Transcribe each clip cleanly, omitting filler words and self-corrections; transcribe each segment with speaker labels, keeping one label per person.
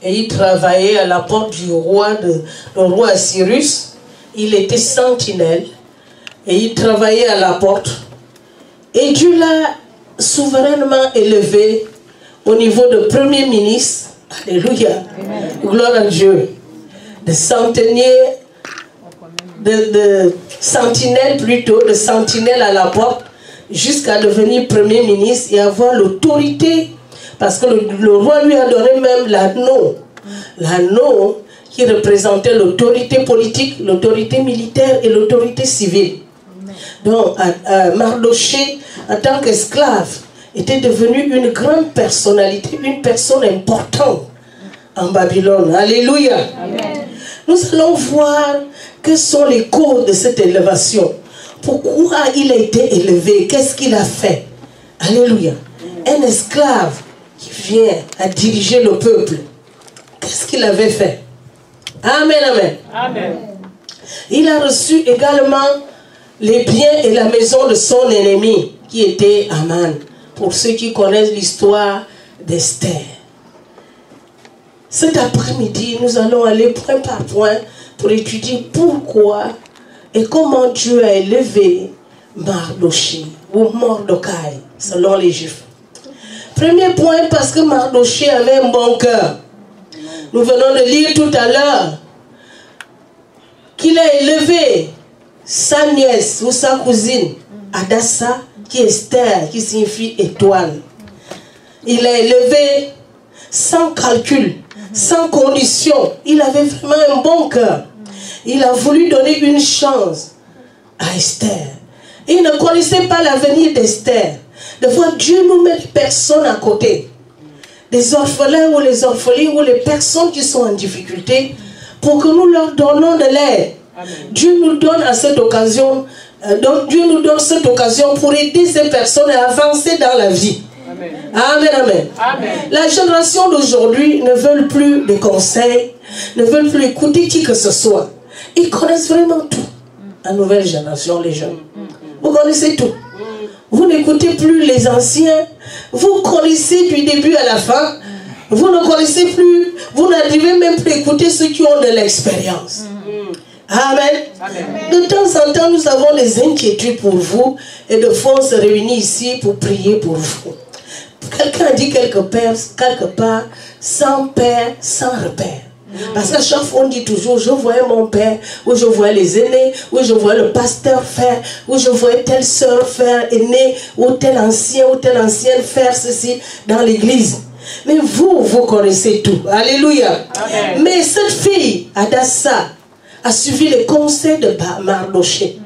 Speaker 1: Et il travaillait à la porte du roi, le roi Cyrus. Il était sentinelle. Et il travaillait à la porte. Et Dieu l'a souverainement élevé au niveau de premier ministre. Alléluia. Amen. Gloire à Dieu. De centenier, de sentinelle plutôt, de sentinelle à la porte, jusqu'à devenir premier ministre et avoir l'autorité. Parce que le roi lui a donné même l'anneau. L'anneau qui représentait l'autorité politique, l'autorité militaire et l'autorité civile. Donc, Mardochée, en tant qu'esclave, était devenu une grande personnalité, une personne importante en Babylone. Alléluia. Amen. Nous allons voir quelles sont les causes de cette élévation. Pourquoi il a été élevé? Qu'est-ce qu'il a fait? Alléluia. Un esclave qui vient à diriger le peuple. Qu'est-ce qu'il avait fait? Amen, amen. Amen. Il a reçu également les biens et la maison de son ennemi, qui était Aman. Pour ceux qui connaissent l'histoire d'Esther. Cet après-midi, nous allons aller point par point pour étudier pourquoi et comment Dieu a élevé Mardochée ou Mordecai, selon les Juifs. Premier point, parce que Mardochée avait un bon cœur. Nous venons de lire tout à l'heure qu'il a élevé sa nièce ou sa cousine, Adassa, qui est Esther, qui signifie étoile. Il l'a élevé sans calcul, sans condition. Il avait vraiment un bon cœur. Il a voulu donner une chance à Esther. Il ne connaissait pas l'avenir d'Esther. Des fois, Dieu nous met des personnes à côté. Des orphelins ou les orphelines ou les personnes qui sont en difficulté pour que nous leur donnons de l'aide. Dieu nous donne à cette occasion, Dieu nous donne cette occasion pour aider ces personnes à avancer dans la vie. Amen. Amen, amen. Amen. La génération d'aujourd'hui ne veut plus de conseils, ne veut plus écouter qui que ce soit. Ils connaissent vraiment tout. La nouvelle génération, les jeunes. Vous connaissez tout. Vous n'écoutez plus les anciens. Vous connaissez du début à la fin. Vous ne connaissez plus. Vous n'arrivez même plus à écouter ceux qui ont de l'expérience. Amen. Amen. De temps en temps, nous avons des inquiétudes pour vous. Et de fois, on se réunit ici pour prier pour vous. Quelqu'un a dit quelque part, sans père, sans repère. Parce qu'à chaque fois, on dit toujours, je voyais mon père, ou je voyais les aînés, ou je voyais le pasteur faire, ou je voyais telle soeur faire aînée, ou tel ancien, ou telle ancienne faire ceci dans l'église. Mais vous connaissez tout. Alléluia. Amen. Mais cette fille, Adassa, a suivi les conseils de Mardochée.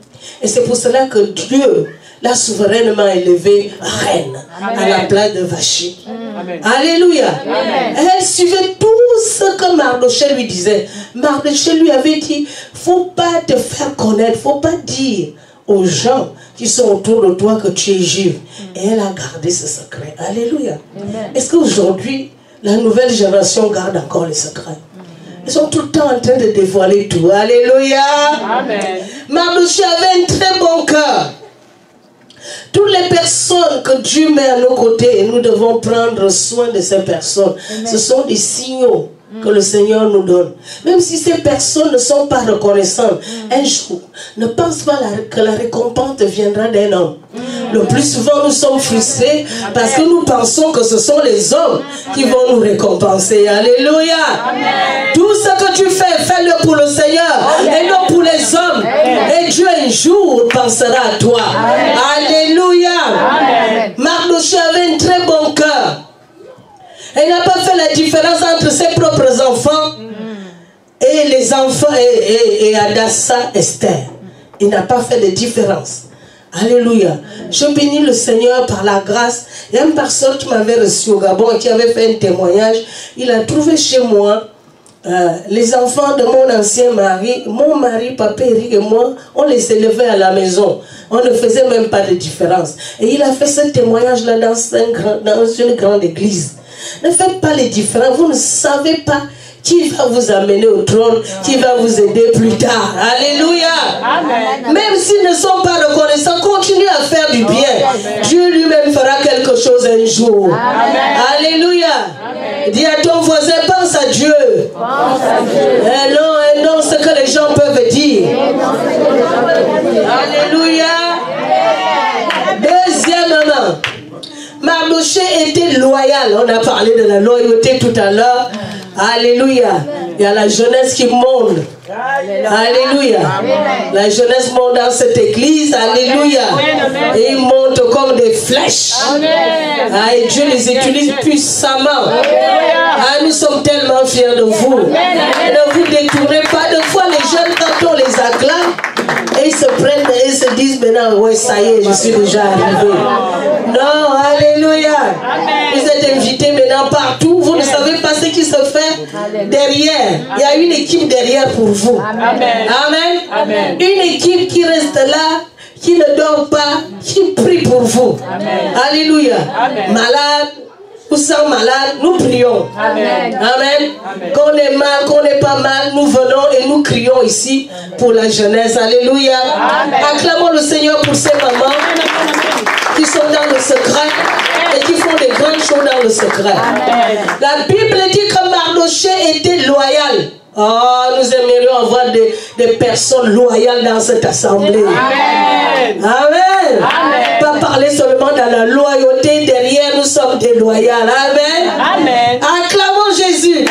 Speaker 1: Et c'est pour cela que Dieu l'a souverainement élevée reine. Amen. À la place de Vachi. Amen. Alléluia. Amen. Elle suivait tout ce que Mardochée lui disait. Mardochée lui avait dit, faut pas te faire connaître, faut pas dire aux gens qui sont autour de toi que tu es juif. Et elle a gardé ce secret. Alléluia. Est-ce qu'aujourd'hui, la nouvelle génération garde encore les secrets? Ils sont tout le temps en train de dévoiler tout. Alléluia. Amen. Mardochée avait un très bon cœur. Toutes les personnes que Dieu met à nos côtés, nous devons prendre soin de ces personnes. Amen. Ce sont des signaux que le Seigneur nous donne. Même si ces personnes ne sont pas reconnaissantes, un jour, ne pense pas que la récompense viendra d'un homme. Le plus souvent, nous sommes frustrés parce que nous pensons que ce sont les hommes qui vont nous récompenser. Alléluia. Amen. Tout ce que tu fais, fais-le pour le Seigneur et non pour les hommes. Et Dieu un jour pensera à toi. Amen. Alléluia. Mardochée avait un très bon cœur. Elle n'a pas fait la différence entre ses propres enfants et les enfants et Adassa, Esther. Il n'a pas fait de différence. Alléluia. Je bénis le Seigneur par la grâce. Il y a une personne qui m'avait reçu au Gabon et qui avait fait un témoignage. Il a trouvé chez moi les enfants de mon ancien mari. Mon mari, papa Eric et moi, on les élevait à la maison. On ne faisait même pas de différence. Et il a fait ce témoignage-là dans une grande église. Ne faites pas les différences. Vous ne savez pas qui va vous amener au trône, qui va vous aider plus tard. Alléluia. Amen. Même s'ils ne sont pas reconnaissants, continuez à faire du bien. Amen. Dieu lui-même fera quelque chose un jour. Amen. Alléluia. Amen. Dis à ton voisin, pense à Dieu. Et non, ce que les gens peuvent dire. Alléluia. Deuxièmement, Mardoché était loyal. On a parlé de la loyauté tout à l'heure. Alléluia. Il y a la jeunesse qui monte. Alléluia. La jeunesse monte dans cette église. Alléluia. Et ils montent comme des flèches. Et Dieu les utilise puissamment. Nous sommes tellement fiers de vous. Ne vous détournez pas. De fois, les jeunes, quand on les acclame, et ils se prennent et ils se disent maintenant, ouais, ça y est, je suis déjà arrivé. Non, alléluia. Vous êtes invités maintenant partout. Vous ne savez pas ce qui se fait derrière. Il y a une équipe derrière pour vous. Amen. Une équipe qui reste là, qui ne dort pas, qui prie pour vous. Alléluia. Malade ou sans malade, nous prions. Amen. Qu'on est mal, qu'on n'est pas mal, nous venons et nous crions ici pour la jeunesse. Alléluia. Acclamons le Seigneur pour ces mamans qui sont dans le secret et qui font des grandes choses dans le secret. La Bible dit que Mardoché était loyal. Oh, nous aimerions avoir des personnes loyales dans cette assemblée. Amen. Pas parler seulement dans la loyauté, derrière nous sommes des loyales. Amen. Acclamons Jésus.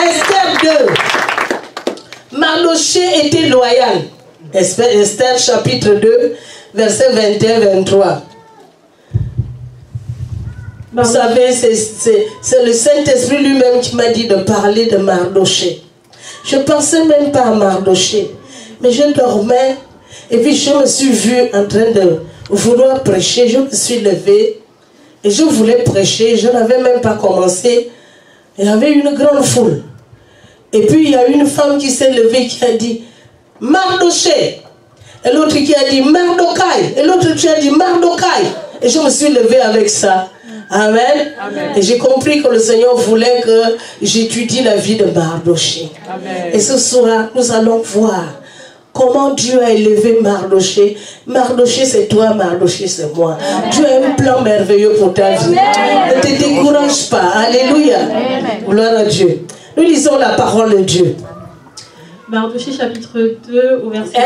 Speaker 1: Esther 2. Mardoché était loyal. Esther chapitre 2, verset 21-23. Vous savez, c'est le Saint-Esprit lui-même qui m'a dit de parler de Mardoché. Je ne pensais même pas à Mardoché. Mais je dormais et puis je me suis vue en train de vouloir prêcher. Je me suis levée et je voulais prêcher. Je n'avais même pas commencé. Il y avait une grande foule. Et puis il y a une femme qui s'est levée qui a dit Mardoché. Et l'autre qui a dit Mardokai. Et l'autre qui a dit Mardokai. Et je me suis levée avec ça. Amen. Et j'ai compris que le Seigneur voulait que j'étudie la vie de Mardoché. Et ce soir, nous allons voir comment Dieu a élevé Mardoché. Mardoché, c'est toi, Mardoché, c'est moi. Dieu a un plan merveilleux pour ta vie. Ne te décourage pas. Alléluia. Gloire à Dieu. Nous lisons la parole de Dieu.
Speaker 2: Mardoché, chapitre 2, au verset...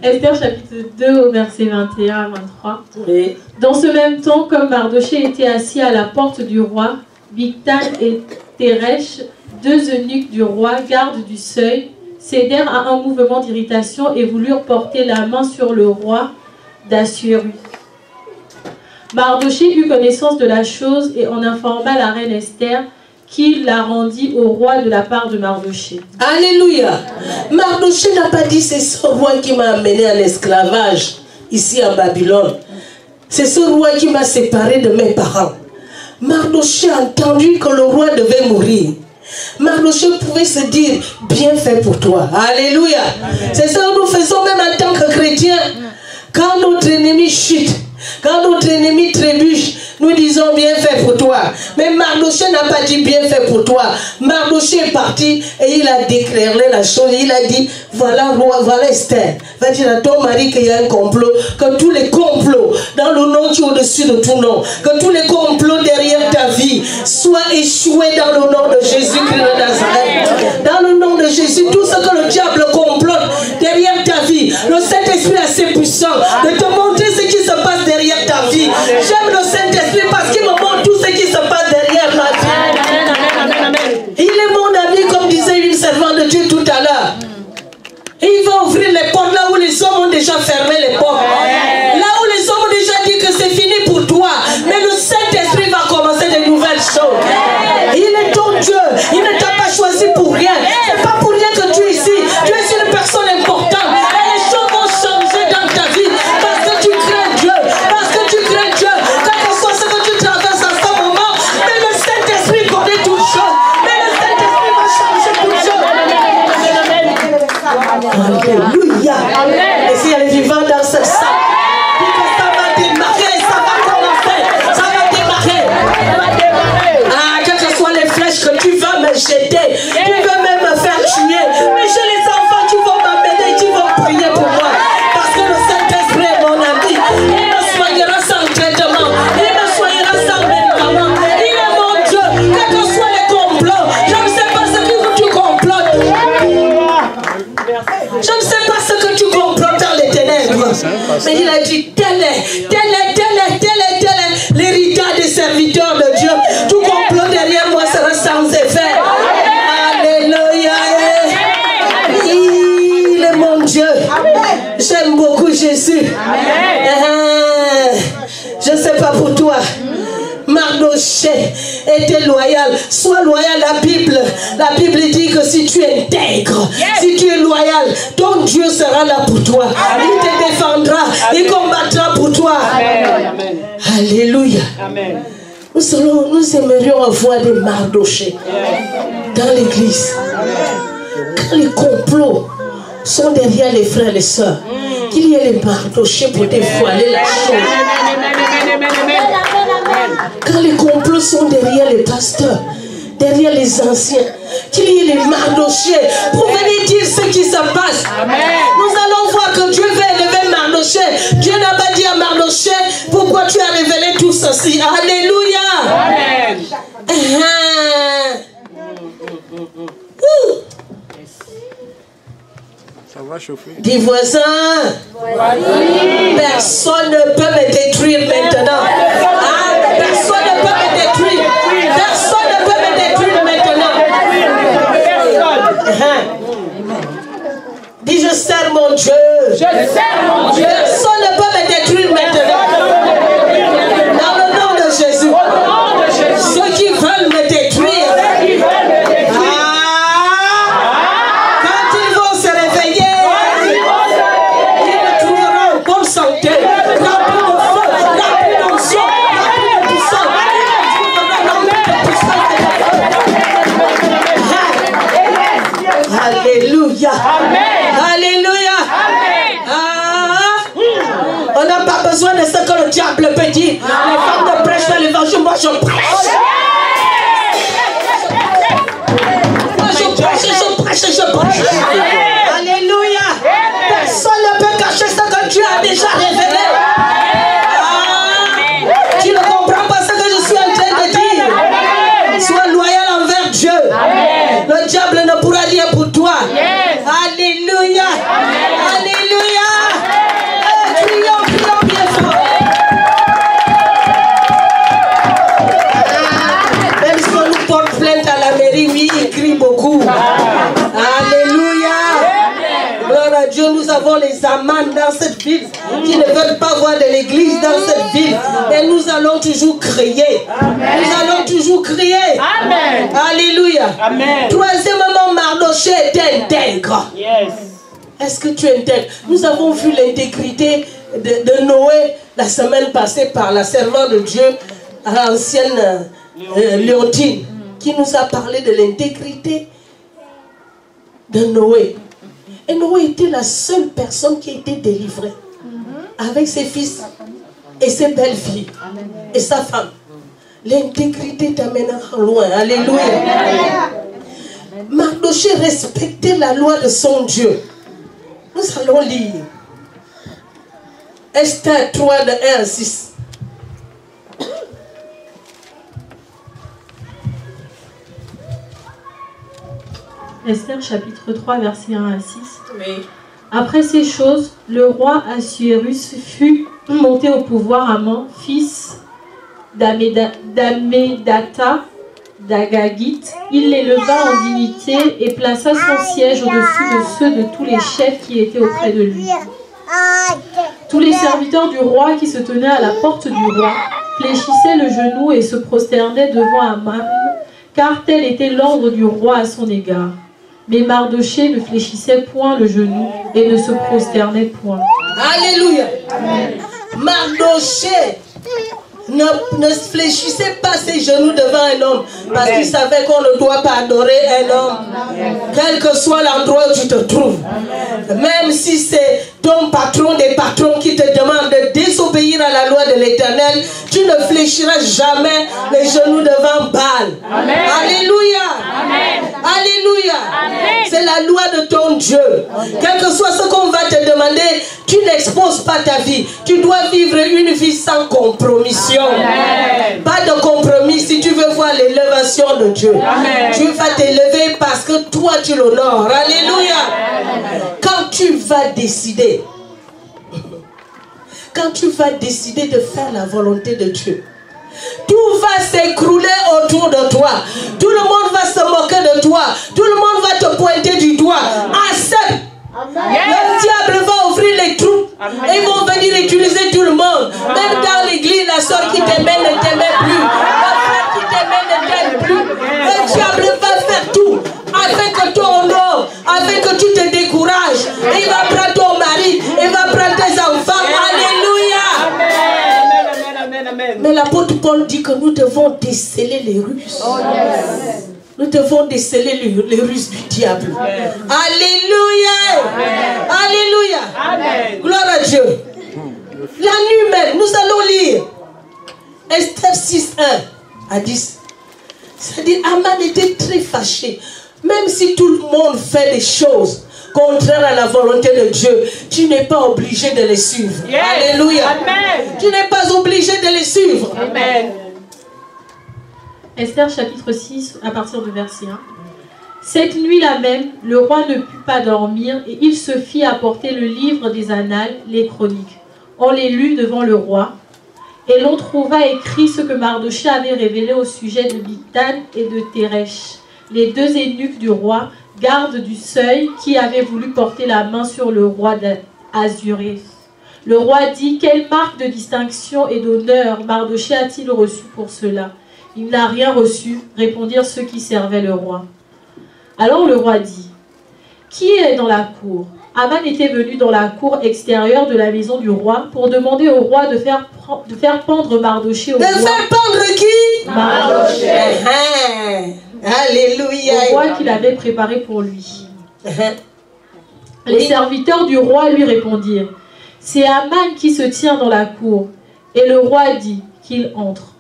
Speaker 2: Esther chapitre 2 au verset 21 à 23. Oui. Dans ce même temps, comme Mardoché était assis à la porte du roi, Bigtan et Teresh, deux eunuques du roi, gardes du seuil, cédèrent à un mouvement d'irritation et voulurent porter la main sur le roi d'Assuérus. Mardoché eut connaissance de la chose et en informa la reine Esther, qui la rendit au roi de la part de Mardoché.
Speaker 1: Alléluia. Mardoché n'a pas dit c'est ce roi qui m'a amené à l'esclavage ici en Babylone. C'est ce roi qui m'a séparé de mes parents. Mardoché a entendu que le roi devait mourir. Mardoché pouvait se dire bien fait pour toi. Alléluia. C'est ça que nous faisons même en tant que chrétiens. Quand notre ennemi chute, quand notre ennemi trébuche, nous disons bien fait pour toi. Mais Mardoché n'a pas dit bien fait pour toi. Mardoché est parti et il a déclaré la chose. Il a dit, voilà Esther. Va dire à ton mari qu'il y a un complot. Que tous les complots, dans le nom qui est au-dessus de tout nom, que tous les complots derrière ta vie soient échoués dans le nom de Jésus-Christ de Nazareth. Dans le nom de Jésus, tout ce que le diable complote derrière ta vie, le Saint-Esprit est assez puissant de te montrer ce qui se passe derrière ta vie. J'aime le Saint-Esprit parce qu'il me montre tout ce qui se passe derrière ma vie. Il est mon ami, comme disait une servante de Dieu tout à l'heure. Il va ouvrir les portes là où les hommes ont déjà fermé les portes. Là où les hommes ont déjà dit que c'est fini pour toi. Mais le Saint-Esprit va commencer de nouvelles choses. Il est ton Dieu. Il ne t'a pas choisi pour rien. C'est pas pour rien que tu es ici. Tu es une personne importante. Et les choses vont changer dans ta vie. Parce que tu crains Dieu. Parce que tu crains Dieu. Quel que soit ce que tu traverses à ce moment. Mais le Saint-Esprit connaît toutes choses. Mais le Saint-Esprit va changer toutes choses. Alléluia. Et s'il y a les vivants dans cette salle, puis que ça va démarrer, ça va commencer, ça va démarrer. Mais il a dit, tel est l'héritage des serviteurs de Dieu. Tout complot derrière moi sera sans effet. Alléluia. Il est mon Dieu. J'aime beaucoup Jésus. Je ne sais pas pour toi. Mardochée était loyal. Sois loyal à la Bible. La Bible dit que si tu es intègre, si tu es loyal, ton Dieu sera là pour toi. Il te défendra. Il combattra pour toi. Amen. Alléluia. Amen. Nous aimerions avoir des Mardochées dans l'église. Quand les complots sont derrière les frères et les sœurs, qu'il y ait les Mardochées pour dévoiler la chose. Quand les complots sont derrière les pasteurs, derrière les anciens, qu'il y ait les Mardochées pour venir dire ce qui se passe. Amen. Nous allons voir que Dieu veut élever Mardochée. Dieu n'a pas dit à Mardochée, pourquoi tu as révélé tout ceci. Alléluia. Amen.
Speaker 3: Ça va chauffer.
Speaker 1: Dis voisin, personne ne peut me détruire maintenant. Personne ne peut me détruire. Personne ne peut me détruire maintenant. Dis je sers mon Dieu. Je sers mon Dieu. Personne ne peut me détruire maintenant. Dans le nom de Jésus. Ceux qui veulent me détruire. Alléluia. Amen. Alléluia. Amen. On n'a pas besoin de ce que le diable peut dire. Les femmes ne prêchent pas l'évangile, moi je prêche. Moi je prêche. Alléluia. Personne ne peut cacher ce que Dieu a déjà révélé. Tu ne comprends pas ce que je suis en train de dire. Sois loyal envers Dieu. Amen. Le diable ne pourra rien pour toi. Yes. Alléluia. Amen. Alléluia. Crions bien fort. Même si on nous porte plainte à la mairie, oui, il crie beaucoup. Alléluia. Gloire à Dieu, nous avons les amants dans cette ville qui ne veulent pas voir de l'église dans cette ville. Et nous allons toujours crier. Amen. Nous allons toujours crier. Amen. Alléluia. Amen. Troisièmement, Mardochée était intègre. Yes. Est-ce que tu es intègre? Nous avons vu l'intégrité de Noé la semaine passée par la servante de Dieu, l'ancienne Léontine, qui nous a parlé de l'intégrité de Noé. Et Noé était la seule personne qui a été délivrée avec ses fils et ses belles-filles et sa femme. L'intégrité t'amènera loin. Alléluia. Mardochée respectait la loi de son Dieu. Nous allons lire Esther 3 de 1 à 6.
Speaker 2: Esther chapitre 3 verset 1 à 6.
Speaker 1: Oui.
Speaker 2: Après ces choses, le roi Assuérus fut monté au pouvoir Aman, fils d'Amedata d'Agagite. Il l'éleva en dignité et plaça son siège au-dessus de ceux de tous les chefs qui étaient auprès de lui. Tous les serviteurs du roi qui se tenaient à la porte du roi fléchissaient le genou et se prosternaient devant Aman, car tel était l'ordre du roi à son égard. Mais Mardochée ne fléchissait point le genou et ne se prosternait point.
Speaker 1: Alléluia. Mardochée ne fléchissait pas ses genoux devant un homme parce qu'il savait qu'on ne doit pas adorer un homme, quel que soit l'endroit où tu te trouves. Même si c'est ton patron des patrons qui te demande de désobéir à la loi de l'Éternel, tu ne fléchiras jamais les genoux devant Baal. Amen. Alléluia. Amen. Alléluia. C'est la loi de ton Dieu. Quel que soit ce qu'on va te demander, tu n'exposes pas ta vie. Tu dois vivre une vie sans compromission. Amen. Pas de compromis si tu veux voir l'élévation de Dieu. Amen. Dieu va t'élever parce que toi tu l'honores. Alléluia. Amen. Quand tu vas décider quand tu vas décider de faire la volonté de Dieu, tout va s'écrouler autour de toi. Tout le monde va se moquer de toi. Tout le monde va te pointer du doigt. Accepte. Le diable va ouvrir les trous. Et ils vont venir utiliser tout le monde. Même dans l'église, la soeur qui t'aimait ne t'aimait plus. La frère qui t'aimait ne t'aime plus. Le diable va faire tout afin que ton honor, afin que tu te décourages. Et il va prendre ton mari, il va prendre tes enfants. Alléluia. Mais l'apôtre Paul dit que nous devons déceler les ruses. Nous devons déceler les ruses du diable. Alléluia. Alléluia. Amen. Gloire à Dieu. La nuit même, nous allons lire Esther 6, 1 à 10. C'est-à-dire, Aman était très fâché. Même si tout le monde fait des choses contraires à la volonté de Dieu, tu n'es pas obligé de les suivre. Yes. Alléluia. Amen. Tu n'es pas obligé de les suivre. Amen.
Speaker 2: Esther chapitre 6 à partir du verset 1. Cette nuit-là même, le roi ne put pas dormir et il se fit apporter le livre des annales, les chroniques. On les lut devant le roi et l'on trouva écrit ce que Mardochée avait révélé au sujet de Bigtan et de Teresh, les deux eunuques du roi, gardes du seuil, qui avaient voulu porter la main sur le roi d'Assuérus. Le roi dit: quelle marque de distinction et d'honneur Mardochée a-t-il reçu pour cela? Il n'a rien reçu, répondirent ceux qui servaient le roi. Alors le roi dit: qui est dans la cour? Aman était venu dans la cour extérieure de la maison du roi pour demander au roi de faire pendre Mardochée au roi.
Speaker 1: De faire pendre qui? Mardochée. Alléluia.
Speaker 2: Au roi qu'il avait préparé pour lui. Les serviteurs du roi lui répondirent: c'est Aman qui se tient dans la cour. Et le roi dit qu'il entre.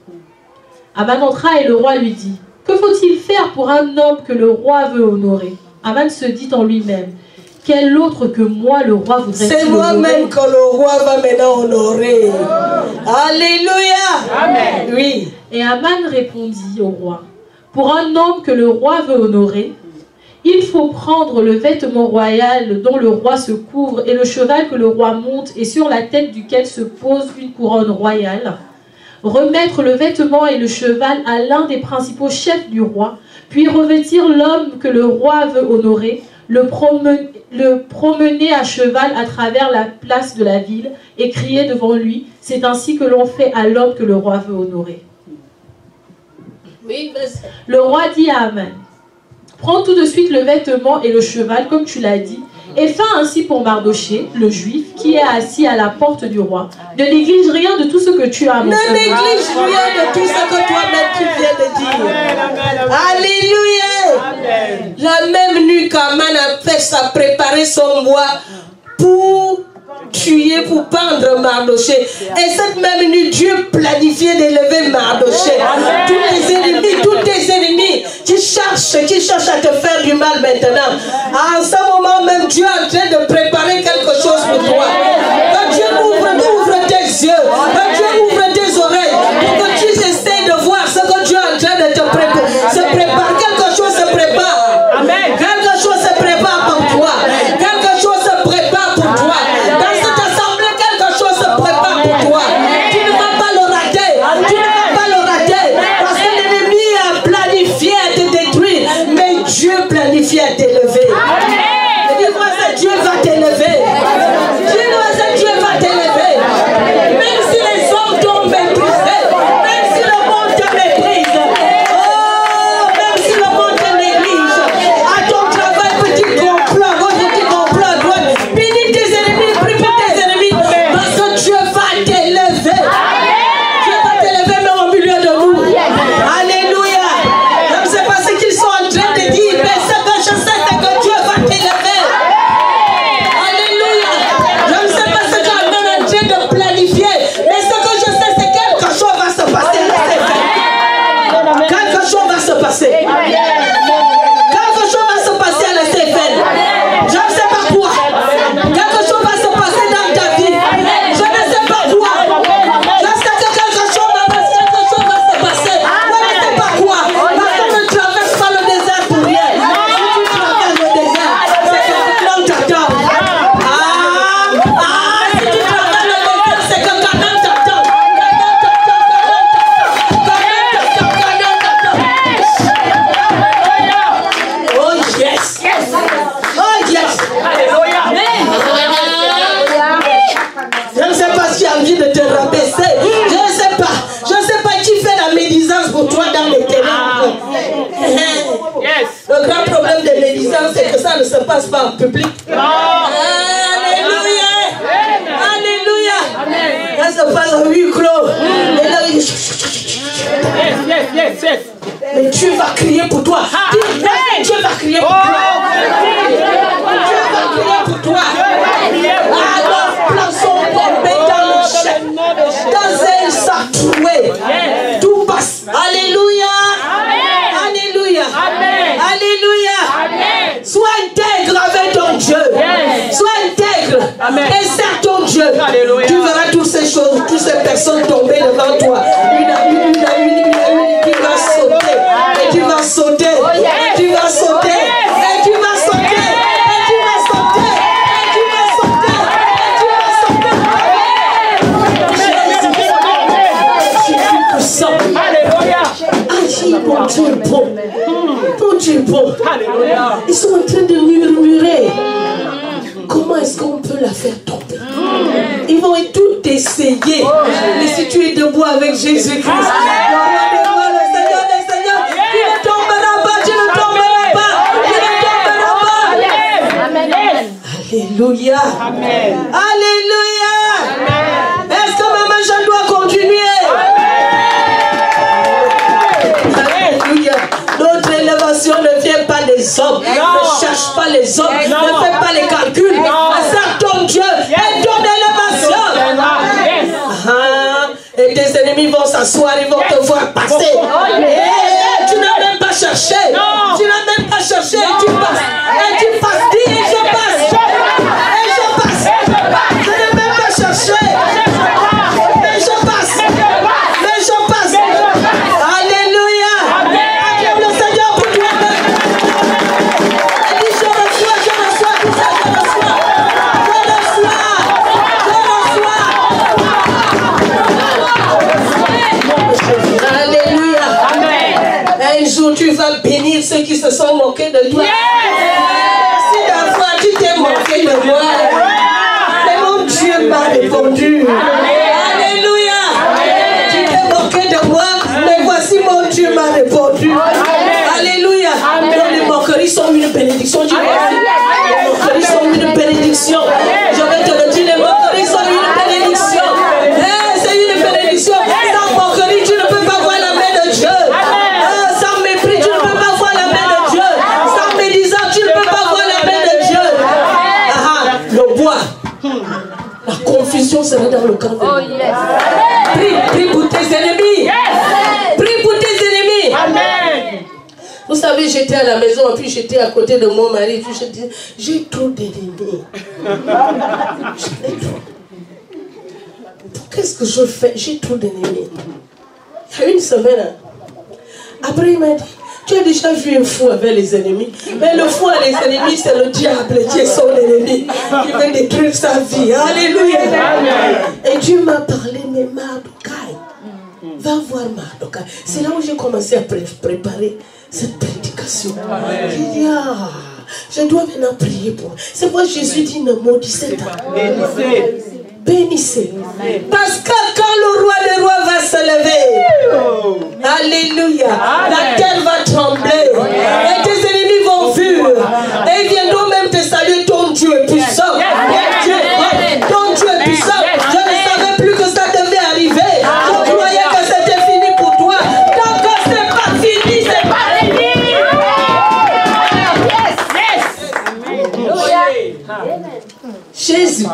Speaker 2: Aman entra et le roi lui dit: que faut-il faire pour un homme que le roi veut honorer? Aman se dit en lui-même: quel autre que moi le roi voudrait-il honorer?
Speaker 1: C'est moi-même que le roi va maintenant honorer. Alléluia. Amen. Oui.
Speaker 2: Et Aman répondit au roi: pour un homme que le roi veut honorer, il faut prendre le vêtement royal dont le roi se couvre et le cheval que le roi monte et sur la tête duquel se pose une couronne royale, remettre le vêtement et le cheval à l'un des principaux chefs du roi, puis revêtir l'homme que le roi veut honorer, le promener à cheval à travers la place de la ville et crier devant lui: c'est ainsi que l'on fait à l'homme que le roi veut honorer.
Speaker 1: Oui,
Speaker 2: le roi dit à Aman: prends tout de suite le vêtement et le cheval comme tu l'as dit, et fais ainsi pour Mardochée, le juif, qui est assis à la porte du roi. Ne néglige rien de tout ce que tu as.
Speaker 1: Ne néglige rien de tout ce que toi-même tu viens de dire. Alléluia. La même nuit qu'Aman a préparé son bois pour tuer, pour pendre Mardochée. Et cette même nuit, Dieu planifiait d'élever Mardochée. Tous tes ennemis qui cherchent à te faire du mal maintenant. En ce moment même, Dieu est en train de préparer quelque chose pour toi. Quand Dieu ouvre tes yeux, quand Dieu ouvre tes oreilles, pour que tu essaies de voir ce que Dieu est en train de te préparer. Se prépare, quelque chose se prépare. Amen. Quelque chose se prépare pour toi. Quelque chose se prépare pour toi. Dans cette assemblée, quelque chose se prépare pour toi. Tu ne vas pas le rater. Tu ne vas pas le rater. Parce que l'ennemi a planifié à te détruire. Mais Dieu planifie à t'élever. Et dis-moi ça, Dieu va t'élever. Le grand problème des médisants, c'est que ça ne se passe pas en public. Alléluia. Alléluia. Ça se passe en huis clos. Et là, il... Mais Dieu va crier pour toi. Dieu va crier pour toi. Dieu va crier pour toi. Alors, plaçons tomber dans le chef. Dans un sac troué. Tout passe. Alléluia. Alléluia. Alléluia. Sois intègre avec ton Dieu. Sois intègre. Et sers ton Dieu. Tu verras toutes ces choses, toutes ces personnes tomber devant toi. Une tu vas sauter. Et tu vas sauter. Et tu vas sauter. Et tu vas sauter. Et tu vas sauter. Et tu vas sauter. Et tu vas sauter. Agis, mon Dieu est bon. Mon Dieu est bon. Ils sont en train de murmurer. Comment est-ce qu'on peut la faire tomber? Ils vont tout essayer. Mais si tu es debout avec Jésus-Christ, le roi des rois, le Seigneur des seigneurs, tu ne tomberas pas, tu ne tomberas pas, tu ne tomberas pas. Alléluia. Alléluia. Est-ce que maman Jean doit continuer? Alléluia. Notre élévation ne vient pas des hommes. Ne cherche pas les hommes. Ne fais pas les calculs. Sers ton Dieu et ton élévation. Et tes ennemis vont s'asseoir, ils vont te voir passer. Tu n'as même pas cherché. Tu n'as même pas cherché. Et tu passes. Et tu passes. Dis et je passe. Et je passe. Je n'ai même pas cherché. Mais je passe. Mais je passe. Alléluia. Acclame le Seigneur pour toi. Et dis je reçois, je reçois. Dis ça, je reçois. Je reçois. Alléluia. Un jour tu vas bénir ceux qui se sont moqués de toi. Si d'abord tu t'es moqué de moi, mais mon Dieu m'a répondu. Alléluia. Tu t'es moqué de moi, mais voici mon Dieu m'a répondu. Alléluia. Donc les moqueries sont une bénédiction. Les moqueries sont une bénédiction. Je vais te le dire, les moqueries sont une bénédiction. C'est une bénédiction. Sans moquerie, tu ne peux pas voir la main de Dieu. Sans mépris, tu ne peux pas voir la main de Dieu. Sans médisant, tu ne peux pas voir la main de Dieu. Le bois. La confusion sera dans le camp. Prie pour tes ennemis. Prie pour tes ennemis. Vous savez, j'étais à la maison, et puis j'étais à côté de mon mari, et puis je disais, j'ai trop d'ennemis. Qu'est-ce que je fais? J'ai trop d'ennemis. Il y a une semaine, après il m'a dit, tu as déjà vu un fou avec les ennemis? Mais le fou avec les ennemis, c'est le diable qui est son ennemi. Il veut détruire sa vie. Alléluia. Et Dieu m'a parlé, mais Mardokai, va voir Mardokai. C'est là où j'ai commencé à préparer cette prédication. Il dit, je dois maintenant prier pour. C'est pourquoi Jésus dit, ne maudissez pas. Bénissez. Parce que quand le roi des rois va se lever, alléluia, la terre va trembler. Et tes ennemis vont fuir. Et ils viendront même te saluer. Ton Dieu est puissant. Ton Dieu est puissant. Je ne savais plus que ça devait arriver. Je croyais que c'était fini pour toi. Tant que c'est pas fini, c'est pas fini. Jésus.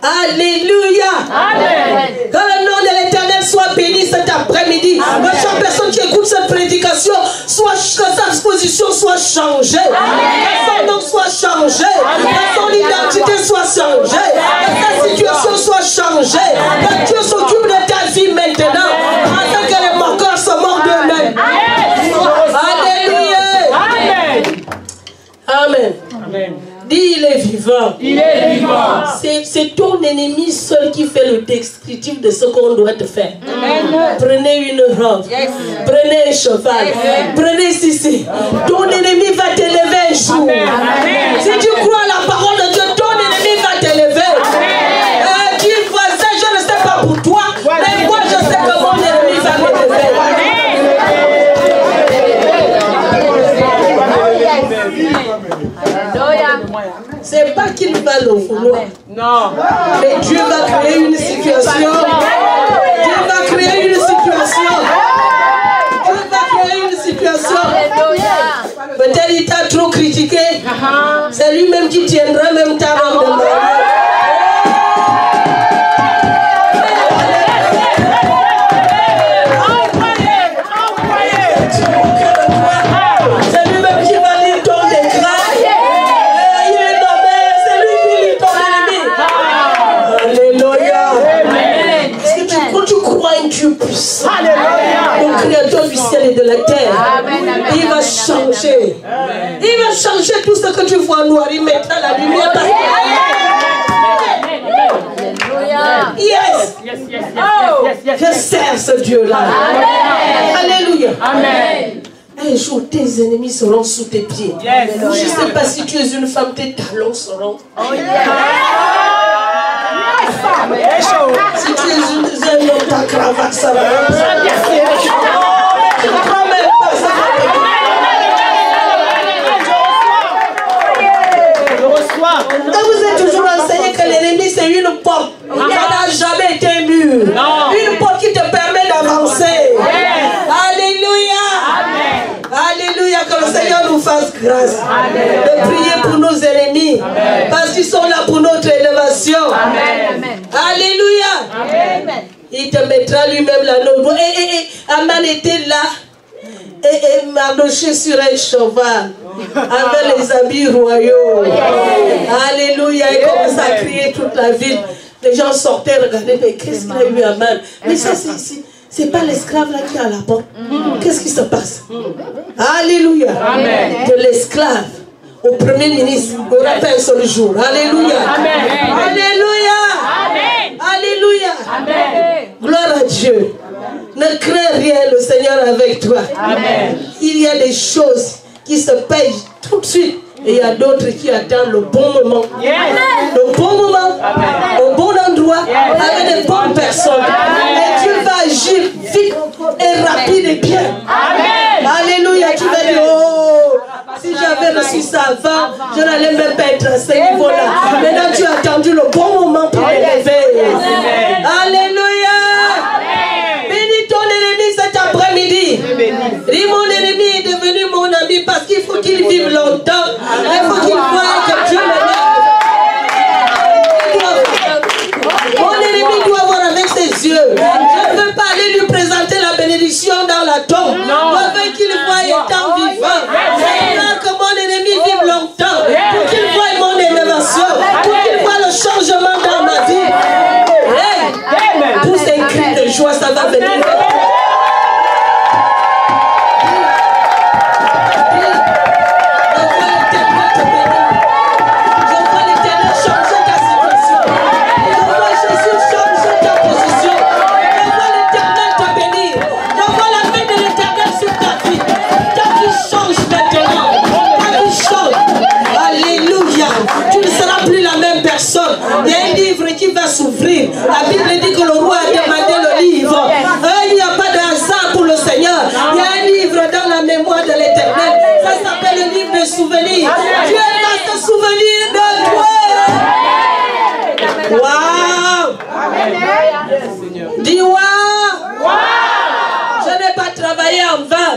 Speaker 1: Alléluia. Que le nom de l'Éternel soit béni cet après-midi. Que chaque personne qui écoute cette prédication, que sa position soit changée. Que son nom soit changé. Que son identité soit changée. Que sa situation soit changée. Que Dieu s'occupe de ta vie maintenant. Afin que les moqueurs se moquent d'eux-mêmes. Alléluia. Amen. Amen. Dis, il est vivant. Il est vivant. C'est ton ennemi seul qui fait le descriptif de ce qu'on doit te faire. Amen. Prenez une robe. Yes. Prenez un cheval. Yes. Prenez ceci. Ton ennemi va t'élever un jour. Amen. Si tu crois à la parole de Dieu, ton ennemi va t'élever. Tu vois ça, je ne sais pas pour toi, mais moi je sais que mon ennemi va m'élever. C'est pas qu'il va le vouloir.
Speaker 3: Non.
Speaker 1: Mais Dieu va créer une situation. Dieu va créer une situation. Dieu va créer une situation. Peut-être il t'a trop critiqué. C'est lui-même qui tiendra même ta robe de mariage. Le créateur du ciel et de la terre. Il va changer. Il va changer tout ce que tu vois noir. Il mettra la lumière. Yes. Je sers ce Dieu-là. Alléluia.
Speaker 3: Amen.
Speaker 1: Un jour, tes ennemis seront sous tes pieds. Je ne sais pas si tu es une femme, tes talons seront. Si tu es un homme, ta cravate sera. Je ne crois même pas ça. Et vous êtes toujours enseigné que l'ennemi c'est une porte. Ça n'a jamais été un mur. Une porte qui te permet d'avancer. Alléluia. Alléluia, que le Seigneur nous fasse grâce de prier pour nos ennemis. Parce qu'ils sont là pour notre élévation. Alléluia. Il te mettra lui-même la note. Aman était là. Et Mardochée sur un cheval. Avec les habits royaux. Alléluia. Il commence à crier toute la ville. Les gens sortaient, regardaient. Mais qu'est-ce qu'il a eu Aman? Mais ça, c'est pas l'esclave là qui est à la porte. Qu'est-ce qui se passe? Alléluia. De l'esclave au premier ministre, il n'y aura pas un seul jour. Alléluia. Alléluia. Alléluia. Gloire à Dieu. Ne crains rien, le Seigneur est avec toi. Il y a des choses qui se payent tout de suite. Et il y a d'autres qui attendent le bon moment. Le bon moment, au bon endroit, avec les bonnes personnes. Et Dieu va agir vite et rapide et bien. Alléluia. Tu vas dire, oh, si j'avais reçu ça avant, je n'allais même pas être à ce niveau-là. Maintenant, tu as attendu le bon moment pour l'élever. Alléluia. Bénis ton ennemi cet après-midi. Dis, mon ennemi est devenu mon ami parce qu'il faut qu'il vive longtemps. Il faut qu'il voie que Dieu l'aime. Mon ennemi doit voir avec ses yeux. Je ne veux pas aller lui présenter la bénédiction dans la tombe. Je veux qu'il voie étant vivant. Seigneur, que mon ennemi vive longtemps. Pour qu'il voie mon élévation. Pour qu'il voie le changement dans ma vie. Hey, tous ces cris de joie, ça va venir. Il y a un livre qui va s'ouvrir. La Bible dit que le roi a demandé le livre. Il n'y a pas de hasard pour le Seigneur. Il y a un livre dans la mémoire de l'Éternel. Ça s'appelle le livre des souvenirs. Dieu va se souvenir de toi. Waouh! Dis waouh! Je n'ai pas travaillé en vain.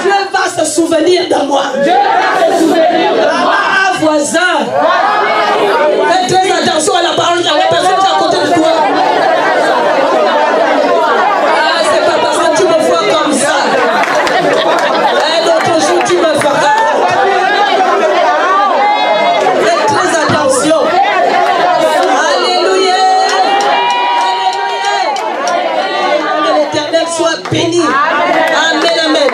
Speaker 1: Dieu va se souvenir de moi. Voisin, fais très attention à la parole de la personne qui est à côté de toi. Ah, c'est pas parce que tu me vois comme ça. Un autre jour, tu me feras. Fais très attention. Alléluia. Alléluia. Que l'Éternel soit béni. Amen, amen.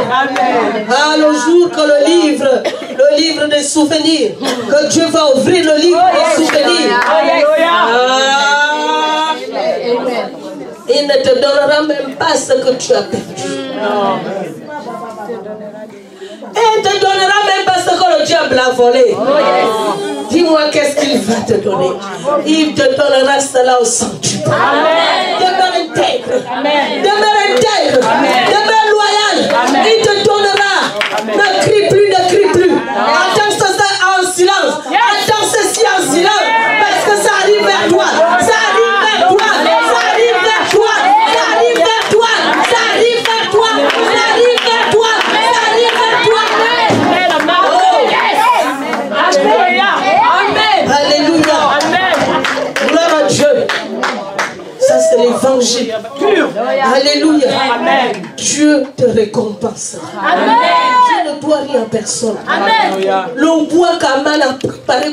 Speaker 1: Ah, le jour que le livre des souvenirs, que Dieu va ouvrir le livre des souvenirs. Il ne te donnera même pas ce que tu as perdu. Et il ne te donnera même pas ce que le diable a volé. Dis-moi qu'est-ce qu'il va te donner. Il te donnera cela au centuple. Demeure intègre. Demeure intègre. Demeure loyal. Il te donnera. Ne crie plus, ne crie plus. Attends ça en silence. d'Égypte. Alléluia. Dieu te récompensera. Dieu ne doit rien à personne. Le bois qu'Aman a préparé,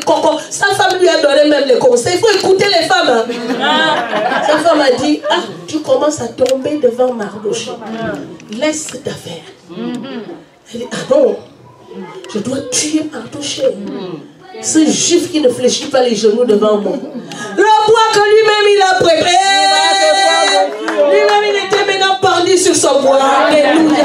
Speaker 1: sa femme lui a donné même les conseils. Il faut écouter les femmes. Sa femme a dit, ah, tu commences à tomber devant Mardochée. Laisse cette affaire. Elle dit, ah non, je dois tuer Mardochée. Ce juif qui ne fléchit pas les genoux devant moi. Le bois que lui-même il a préparé. Lui-même il était maintenant parti sur son bois. Alléluia.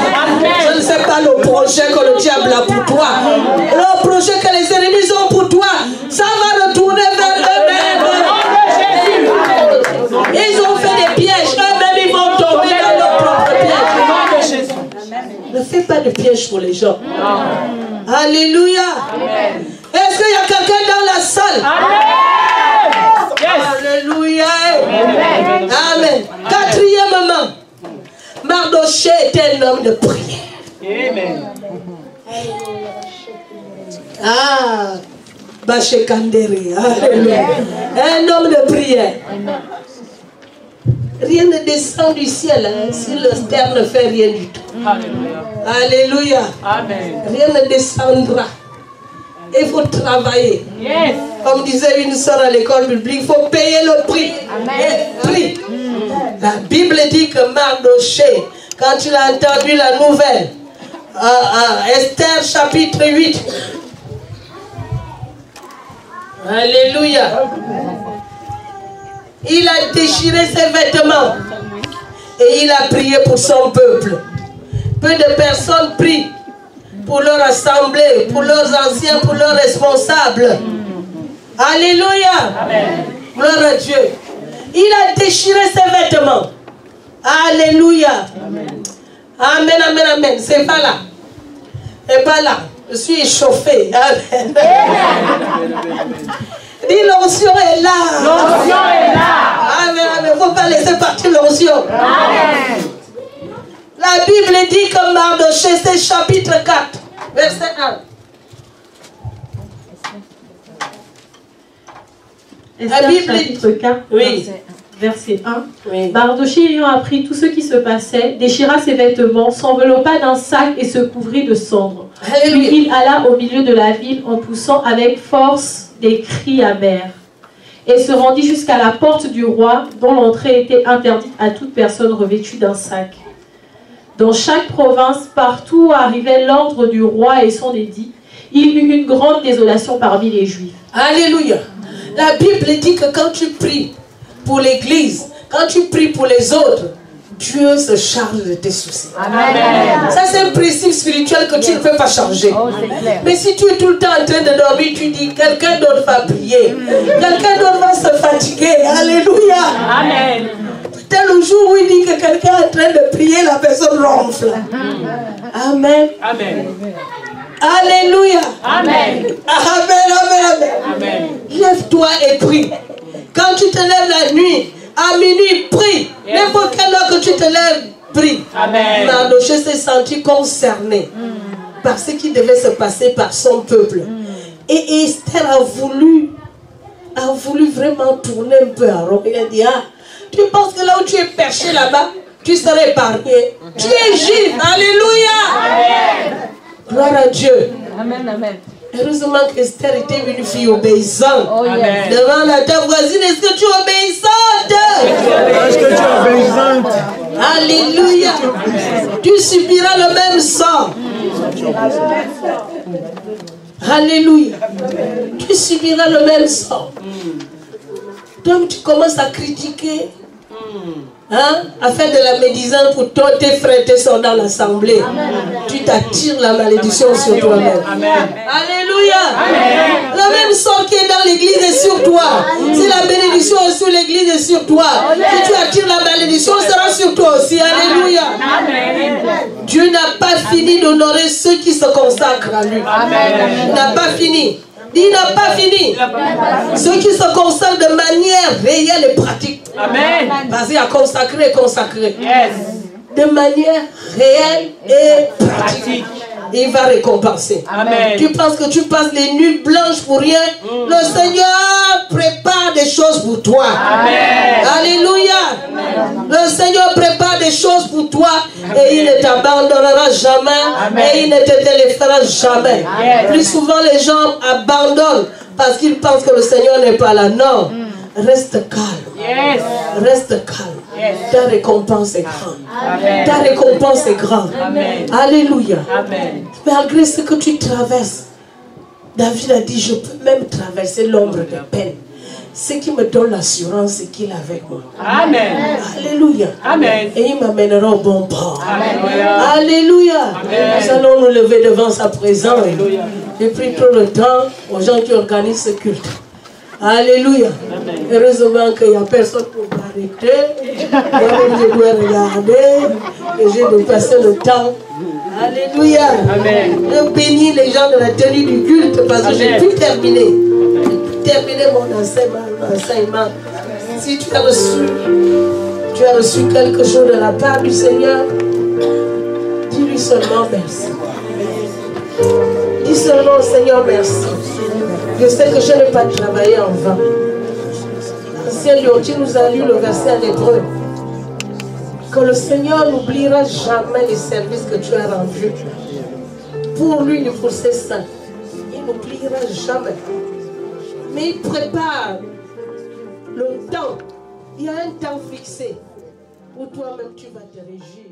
Speaker 1: Je ne sais pas le projet que le diable a pour toi. Le projet que les ennemis ont pour toi. Ça va retourner vers eux-mêmes. Ils ont fait des pièges. Eux-mêmes ils vont tomber dans leur propre piège. Ne fais pas de pièges pour les gens. Alléluia. Est-ce qu'il y a quelqu'un dans la salle? Amen. Yes. Alléluia. Amen. Amen. Quatrièmement, Mardochée était un homme de prière. Amen. Ah, Baché Kandéré. Alléluia. Un homme de prière. Rien ne descend du ciel hein, si le stère ne fait rien du tout. Alléluia. Amen. Rien ne descendra. Il faut travailler. Yes. Comme disait une sœur à l'école biblique, il faut payer le prix. Amen. Prix. La Bible dit que Mardochée, quand il a entendu la nouvelle, Esther chapitre 8. Alléluia. Il a déchiré ses vêtements et il a prié pour son peuple. Peu de personnes prient pour leur assemblée, pour leurs anciens, pour leurs responsables. Alléluia. Amen. Gloire à Dieu. Il a déchiré ses vêtements. Alléluia. Amen. Amen, amen, amen. C'est pas là. C'est pas là. Je suis échauffé. Amen. Dis l'onction est là. L'onction est là. Amen, amen. Il ne faut pas laisser partir l'onction. Amen. La Bible dit que Mardochée, c'est chapitre 4, verset
Speaker 2: 1. La Bible chapitre 4, oui. Verset 1. Oui. Mardochée ayant appris tout ce qui se passait, déchira ses vêtements, s'enveloppa d'un sac et se couvrit de cendres. Puis il alla au milieu de la ville en poussant avec force des cris amers et se rendit jusqu'à la porte du roi dont l'entrée était interdite à toute personne revêtue d'un sac. Dans chaque province, partout où arrivait l'ordre du roi et son édit, il y eut une grande désolation parmi les Juifs. Alléluia. La Bible dit que quand tu pries pour l'Église, quand tu pries pour les autres, Dieu se charge de tes soucis. Amen. Ça c'est un principe spirituel que tu ne peux pas changer. Oh, mais si tu es tout le temps en train de dormir, tu dis quelqu'un d'autre va prier. Quelqu'un d'autre va se fatiguer. Alléluia. Amen. Tel le jour où il dit que quelqu'un est en train de prier, la personne ronfle. Amen. Amen. Alléluia. Amen. Amen, amen, amen. Amen. Lève-toi et prie. Quand tu te lèves la nuit, à minuit, prie. N'importe quelle heure que tu te lèves, prie. Amen. Mardochée s'est senti concerné par ce qui devait se passer par son peuple. Et Esther a voulu vraiment tourner un peu à rond. Il a dit, ah, tu penses que là où tu es perché là-bas, tu serais épargné. Tu es juif. Alléluia. Amen. Gloire à Dieu. Amen, amen. Heureusement qu'Esther était une fille obéissante. Oh, yes. Demande à ta voisine, est-ce que tu es obéissante? Est-ce que tu es obéissante? Alléluia. Tu subiras le même sort. Alléluia. Tu subiras le même sort. Donc tu commences à critiquer, hein, à faire de la médisance pour toi, tes frères, tes soeurs dans l'assemblée. Tu t'attires la malédiction sur toi-même. Alléluia. Amen. Le même sort qui est dans l'église est sur toi. Si la bénédiction est sur l'église et sur toi, si tu attires la malédiction, elle sera sur toi aussi. Alléluia. Amen. Dieu n'a pas fini d'honorer ceux qui se consacrent à lui. Il n'a pas fini. Il n'a pas fini. Ceux qui se consacrent de manière réelle et pratique. Amen. Basé à consacrer et consacrer. Yes. De manière réelle et pratique.
Speaker 1: Il va récompenser.
Speaker 3: Amen.
Speaker 1: Tu penses que tu passes les nuits blanches pour rien? Le Seigneur prépare des choses pour toi.
Speaker 3: Amen.
Speaker 1: Alléluia.
Speaker 3: Amen.
Speaker 1: Le Seigneur prépare des choses pour toi.
Speaker 3: Amen.
Speaker 1: Et il ne t'abandonnera jamais.
Speaker 3: Amen.
Speaker 1: Et il ne te délaissera jamais.
Speaker 3: Amen.
Speaker 1: Plus souvent les gens abandonnent parce qu'ils pensent que le Seigneur n'est pas là. Non. Reste calme.
Speaker 3: Yes.
Speaker 1: Reste calme.
Speaker 3: Yes.
Speaker 1: Ta récompense est grande.
Speaker 3: Amen.
Speaker 1: Ta récompense est grande.
Speaker 3: Amen.
Speaker 1: Alléluia.
Speaker 3: Amen.
Speaker 1: Malgré ce que tu traverses, David a dit, je peux même traverser l'ombre des peines. Ce qui me donne l'assurance, c'est qu'il est avec moi.
Speaker 3: Amen.
Speaker 1: Alléluia.
Speaker 3: Amen.
Speaker 1: Et il m'amènera au bon port.
Speaker 3: Alléluia.
Speaker 1: Alléluia.
Speaker 3: Amen.
Speaker 1: Nous allons nous lever devant sa présence.
Speaker 3: Alléluia.
Speaker 1: J'ai pris trop de temps aux gens qui organisent ce culte. Alléluia.
Speaker 3: Amen.
Speaker 1: Heureusement qu'il n'y a personne pour m'arrêter. Moi-même, je dois regarder. Et j'ai dépassé le temps. Alléluia.
Speaker 3: Amen.
Speaker 1: Je bénis les gens de la tenue du culte parce que j'ai pu terminer. J'ai pu terminer mon enseignement. Si tu as reçu quelque chose de la part du Seigneur, dis-lui seulement merci. Dis seulement au Seigneur merci. Je sais que je n'ai pas travaillé en vain. L'ancien Lyoti nous a lu le verset en hébreu. Que le Seigneur n'oubliera jamais les services que tu as rendus. Pour lui et pour ses saints. Il n'oubliera jamais. Mais il prépare le temps. Il y a un temps fixé où toi-même tu vas te réjouir.